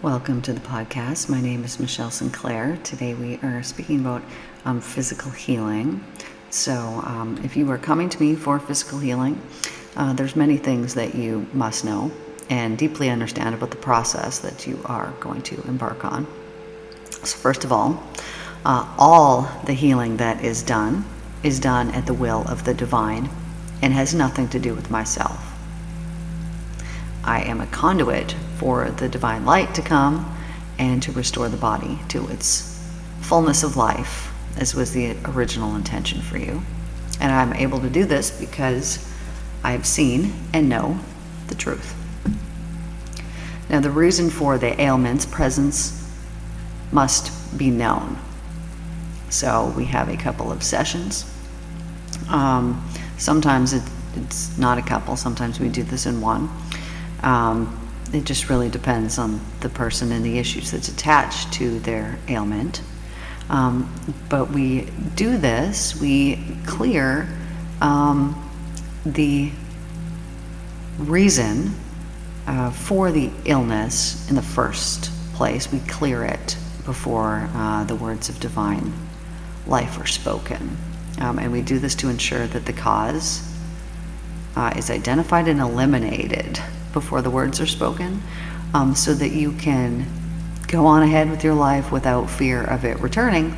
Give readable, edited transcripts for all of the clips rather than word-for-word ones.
Welcome to the podcast. My name is Michelle Sinclair. Today we are speaking about physical healing. So if you are coming to me for physical healing, there's many things that you must know and deeply understand about the process that you are going to embark on. So first of all the healing that is done at the will of the divine and has nothing to do with myself. I am a conduit for the divine light to come and to restore the body to its fullness of life, as was the original intention for you. And I'm able to do this because I've seen and know the truth. Now, the reason for the ailment's presence must be known. So we have a couple of sessions. Sometimes it's not a couple. Sometimes we do this in one. It just really depends on the person and the issues that's attached to their ailment. But we do this, we clear the reason for the illness in the first place. We clear it before the words of divine life are spoken. And we do this to ensure that the cause is identified and eliminated before the words are spoken, so that you can go on ahead with your life without fear of it returning,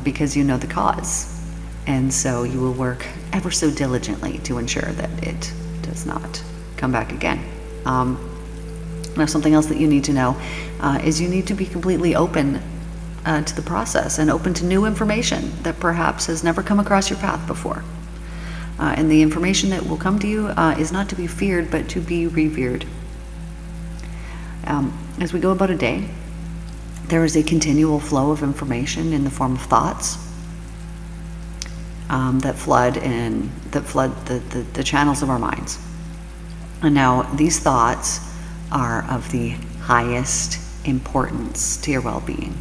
because you know the cause. And so you will work ever so diligently to ensure that it does not come back again. Now, something else that you need to know is you need to be completely open to the process and open to new information that perhaps has never come across your path before. And the information that will come to you is not to be feared, but to be revered. As we go about a day, there is a continual flow of information in the form of thoughts that flood the channels of our minds. And now these thoughts are of the highest importance to your well-being,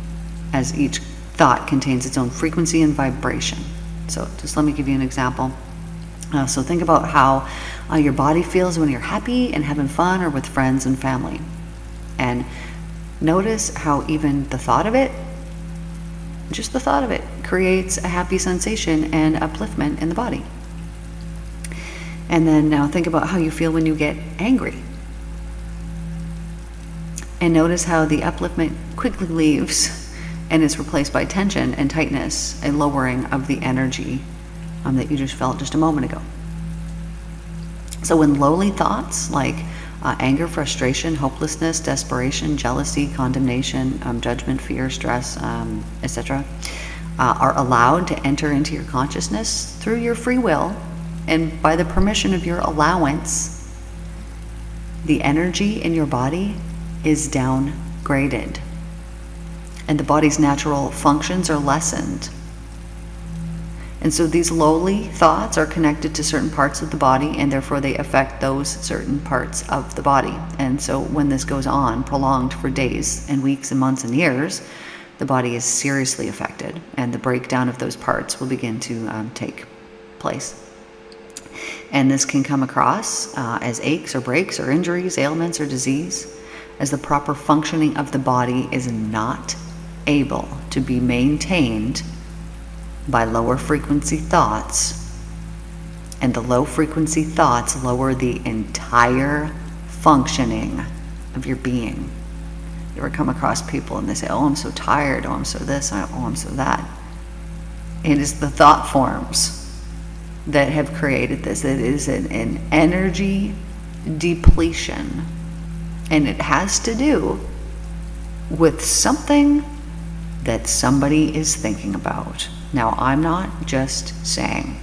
as each thought contains its own frequency and vibration. So just let me give you an example. So think about how your body feels when you're happy and having fun or with friends and family. And notice how even the thought of it, just the thought of it, creates a happy sensation and upliftment in the body. And then now think about how you feel when you get angry. And notice how the upliftment quickly leaves and is replaced by tension and tightness, a lowering of the energy that you just felt just a moment ago. So when lowly thoughts like anger, frustration, hopelessness, desperation, jealousy, condemnation, judgment, fear, stress, etc., are allowed to enter into your consciousness through your free will and by the permission of your allowance, the energy in your body is downgraded and the body's natural functions are lessened. And so these lowly thoughts are connected to certain parts of the body, and therefore they affect those certain parts of the body. And so when this goes on, prolonged for days and weeks and months and years, the body is seriously affected, and the breakdown of those parts will begin to take place. And this can come across as aches or breaks or injuries, ailments or disease, as the proper functioning of the body is not able to be maintained by lower frequency thoughts, and the low frequency thoughts lower the entire functioning of your being. You ever come across people and they say, oh, I'm so tired, oh, I'm so this, oh, I'm so that. It is the thought forms that have created this. It is an energy depletion, and it has to do with something that somebody is thinking about. Now, I'm not just saying,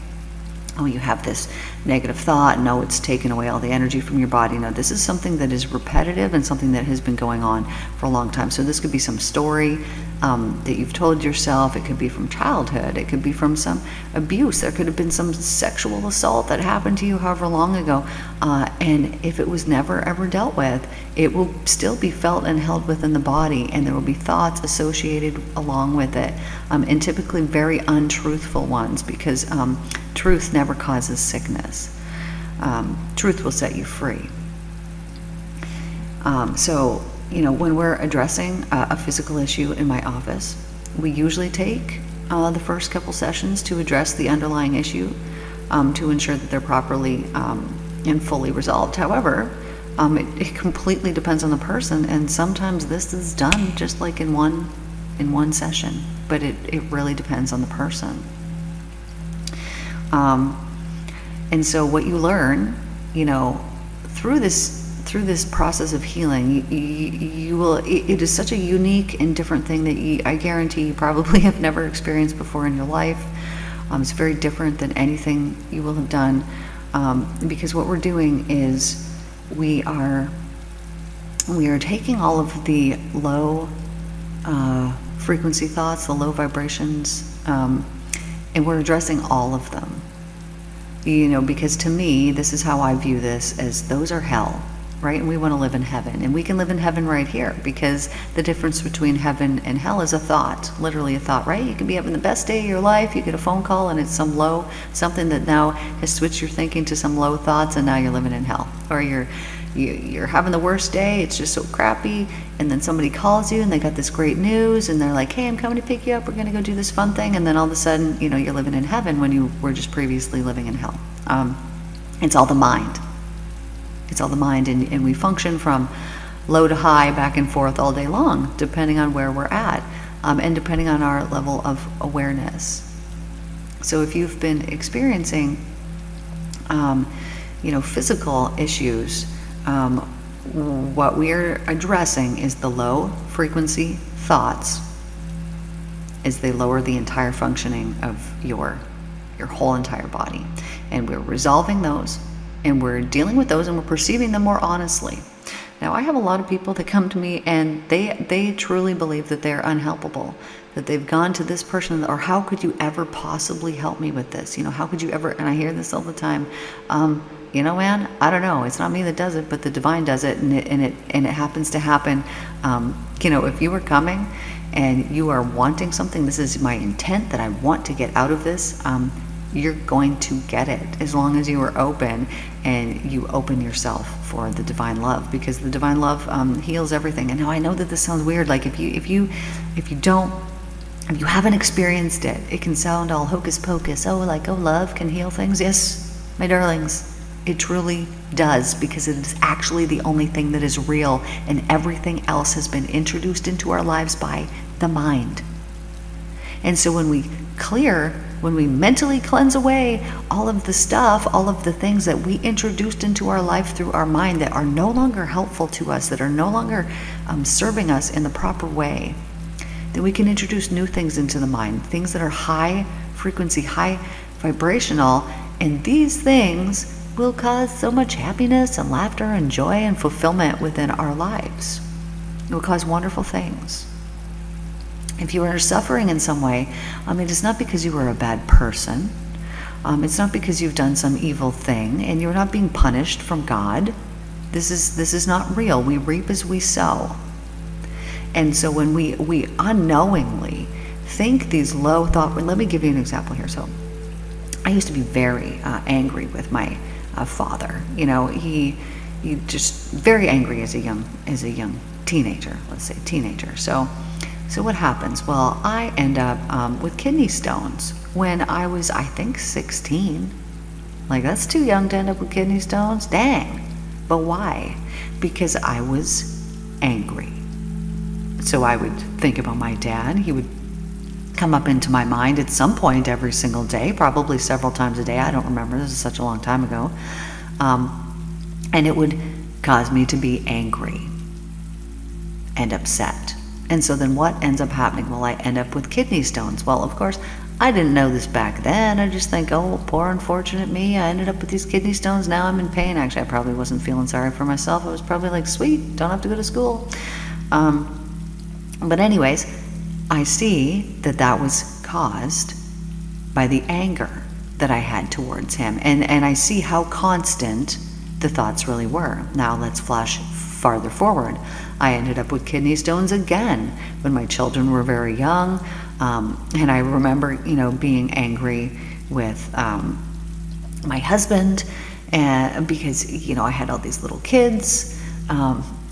oh, you have this negative thought, no, it's taken away all the energy from your body. No, this is something that is repetitive and something that has been going on for a long time. So this could be some story that you've told yourself. It could be from childhood. It could be from some abuse. There could have been some sexual assault that happened to you however long ago. And if it was never ever dealt with, it will still be felt and held within the body, and there will be thoughts associated along with it, and typically very untruthful ones, because truth never causes sickness. Truth will set you free. So when we're addressing a physical issue in my office, we usually take the first couple sessions to address the underlying issue, to ensure that they're properly and fully resolved. However, it completely depends on the person, and sometimes this is done just like in one session, but it really depends on the person. And so what you learn, through this process of healing, you will. It is such a unique and different thing that I guarantee you probably have never experienced before in your life. It's very different than anything you will have done, because what we're doing is we are taking all of the low frequency thoughts, the low vibrations, and we're addressing all of them. Because to me, this is how I view this, as those are hell, right? And we want to live in heaven, and we can live in heaven right here, because the difference between heaven and hell is a thought, literally a thought, right? You can be having the best day of your life, you get a phone call and it's something that now has switched your thinking to some low thoughts, and now you're living in hell. Or you're having the worst day, it's just so crappy, and then somebody calls you and they got this great news and they're like, hey, I'm coming to pick you up, we're going to go do this fun thing, and then all of a sudden, you're living in heaven when you were just previously living in hell. It's all the mind. It's all the mind, and we function from low to high, back and forth all day long, depending on where we're at, and depending on our level of awareness. So if you've been experiencing physical issues, what we're addressing is the low frequency thoughts, as they lower the entire functioning of your whole entire body. And we're resolving those, and we're dealing with those, and we're perceiving them more honestly. Now, I have a lot of people that come to me and they truly believe that they're unhelpable, that they've gone to this person, or how could you ever possibly help me with this? How could you ever? And I hear this all the time. Man, I don't know. It's not me that does it, but the divine does it, and it happens to happen. If you were coming and you are wanting something, this is my intent, that I want to get out of this. You're going to get it, as long as you are open and you open yourself for the divine love, because the divine love heals everything. And now I know that this sounds weird. Like if you haven't experienced it, it can sound all hocus pocus. Love can heal things. Yes, my darlings. It truly does, because it is actually the only thing that is real, and everything else has been introduced into our lives by the mind. And so when we mentally cleanse away all of the stuff, all of the things that we introduced into our life through our mind that are no longer helpful to us, that are no longer serving us in the proper way, then we can introduce new things into the mind, things that are high frequency, high vibrational, and these things will cause so much happiness and laughter and joy and fulfillment within our lives. It will cause wonderful things. If you are suffering in some way, it is not because you are a bad person. It's not because you've done some evil thing, and you're not being punished from God. This is not real. We reap as we sow. And so when we unknowingly think these low thought, let me give you an example here. So I used to be very angry with my father. He just very angry as a young teenager. Let's say teenager. So what happens? Well, I end up with kidney stones when I was, I think, 16. Like, that's too young to end up with kidney stones. Dang. But why? Because I was angry. So I would think about my dad. He would come up into my mind at some point every single day, probably several times a day. I don't remember. This is such a long time ago. And it would cause me to be angry and upset. And so then what ends up happening? Well, I end up with kidney stones. Well, of course, I didn't know this back then. I just think, oh, poor unfortunate me. I ended up with these kidney stones. Now I'm in pain. Actually, I probably wasn't feeling sorry for myself. I was probably like, sweet, don't have to go to school. But anyways, I see that was caused by the anger that I had towards him. And I see how constant the thoughts really were. Now let's flash farther forward. I ended up with kidney stones again when my children were very young. And I remember, being angry with my husband, and because, I had all these little kids.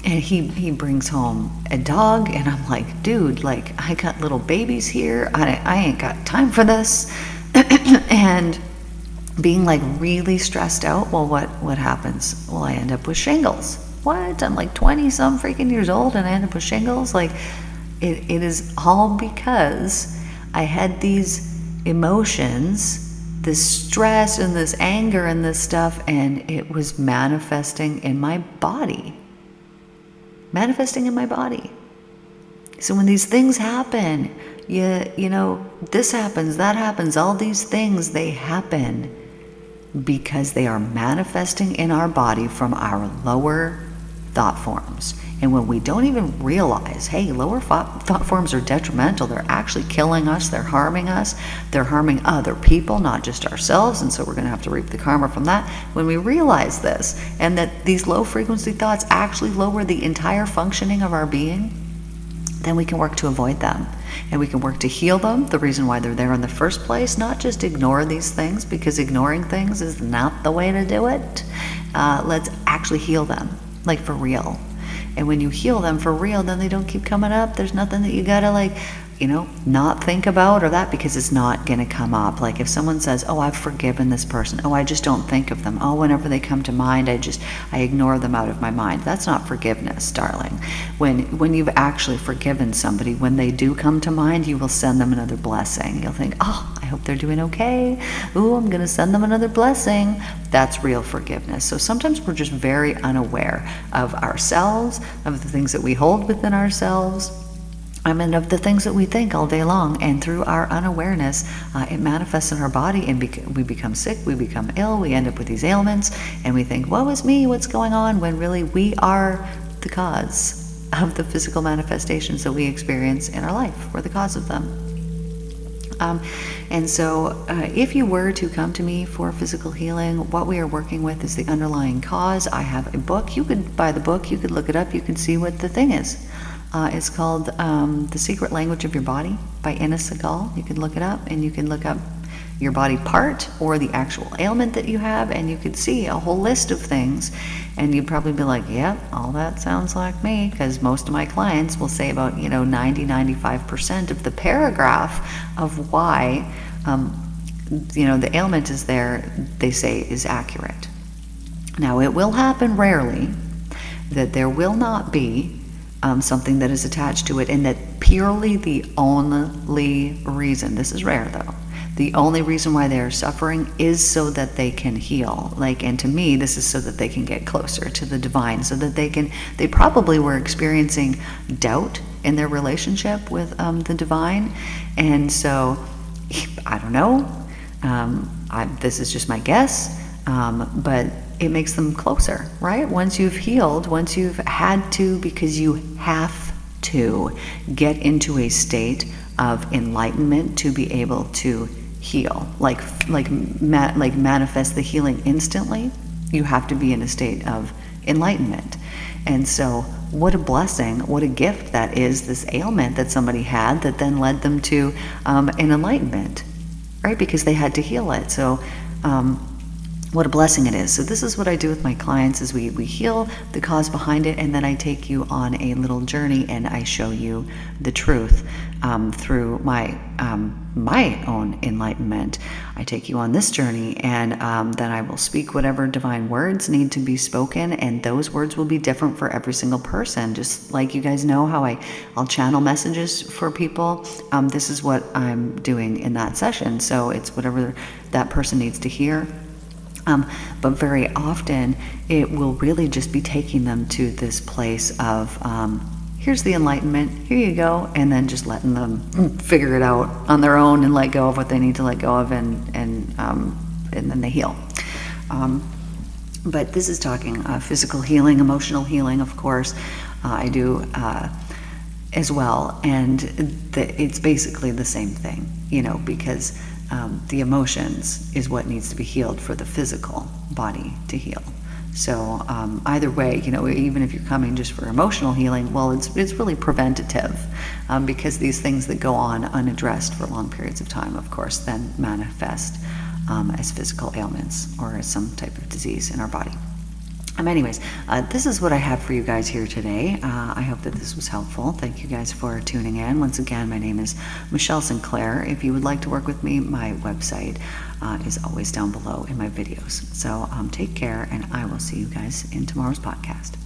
and he brings home a dog, and I'm like, dude, like, I got little babies here. I ain't got time for this. And being like really stressed out. Well, what happens? Well, I end up with shingles. What? I'm like 20 some freaking years old and I end up with shingles. Like, it is all because I had these emotions, this stress and this anger and this stuff, and it was manifesting in my body. Manifesting in my body. So when these things happen, you know, this happens, that happens, all these things, they happen because they are manifesting in our body from our lower thought forms. And when we don't even realize, hey, lower thought forms are detrimental, they're actually killing us, they're harming us, they're harming other people, not just ourselves, and so we're going to have to reap the karma from that. When we realize this, and that these low frequency thoughts actually lower the entire functioning of our being, then we can work to avoid them. And we can work to heal them, the reason why they're there in the first place, not just ignore these things, because ignoring things is not the way to do it. Let's actually heal them, like for real. And when you heal them for real, then they don't keep coming up. There's nothing that you gotta, like, you know, not think about or that, because it's not gonna come up. Like if someone says, oh, I've forgiven this person. Oh, I just don't think of them. Oh, whenever they come to mind, I ignore them out of my mind. That's not forgiveness, darling. When you've actually forgiven somebody, when they do come to mind, you will send them another blessing. You'll think, oh, I hope they're doing okay. Ooh, I'm gonna send them another blessing. That's real forgiveness. So sometimes we're just very unaware of ourselves, of the things that we hold within ourselves, and of the things that we think all day long. And through our unawareness, it manifests in our body, and we become sick, we become ill, we end up with these ailments, and we think, woe is me, what's going on? When really we are the cause of the physical manifestations that we experience in our life. We're the cause of them. And so if you were to come to me for physical healing, what we are working with is the underlying cause. I have a book. You could buy the book, you could look it up, you can see what the thing is. It's called The Secret Language of Your Body by Ines Segal. You can look it up, and you can look up your body part or the actual ailment that you have, and you could see a whole list of things, and you'd probably be like, yep, all that sounds like me, because most of my clients will say about 90-95% of the paragraph of why the ailment is there, they say is accurate. Now, it will happen rarely that there will not be something that is attached to it, and that purely the only reason, this is rare though, the only reason why they are suffering is so that they can heal. And to me, this is so that they can get closer to the divine, so that they probably were experiencing doubt in their relationship with the divine. And so, I don't know, this is just my guess, but it makes them closer, right? Once you've healed, once you've had to, because you have to get into a state of enlightenment to be able to heal, like manifest the healing instantly, you have to be in a state of enlightenment. And so what a blessing, what a gift that is, this ailment that somebody had that then led them to an enlightenment, right? Because they had to heal it. So what a blessing it is. So this is what I do with my clients, is we heal the cause behind it, and then I take you on a little journey, and I show you the truth through my own enlightenment. I take you on this journey, and then I will speak whatever divine words need to be spoken, and those words will be different for every single person. Just like you guys know how I'll channel messages for people, this is what I'm doing in that session. So it's whatever that person needs to hear. But very often it will really just be taking them to this place of, here's the enlightenment, here you go, and then just letting them figure it out on their own and let go of what they need to let go of, and then they heal. But this is talking physical healing, emotional healing, of course. I do as well, and it's basically the same thing, because the emotions is what needs to be healed for the physical body to heal. So either way, even if you're coming just for emotional healing, well, it's really preventative, because these things that go on unaddressed for long periods of time, of course, then manifest as physical ailments or as some type of disease in our body. Anyways, this is what I have for you guys here today. I hope that this was helpful. Thank you guys for tuning in. Once again, my name is Michelle Sinclair. If you would like to work with me, my website is always down below in my videos. So take care, and I will see you guys in tomorrow's podcast.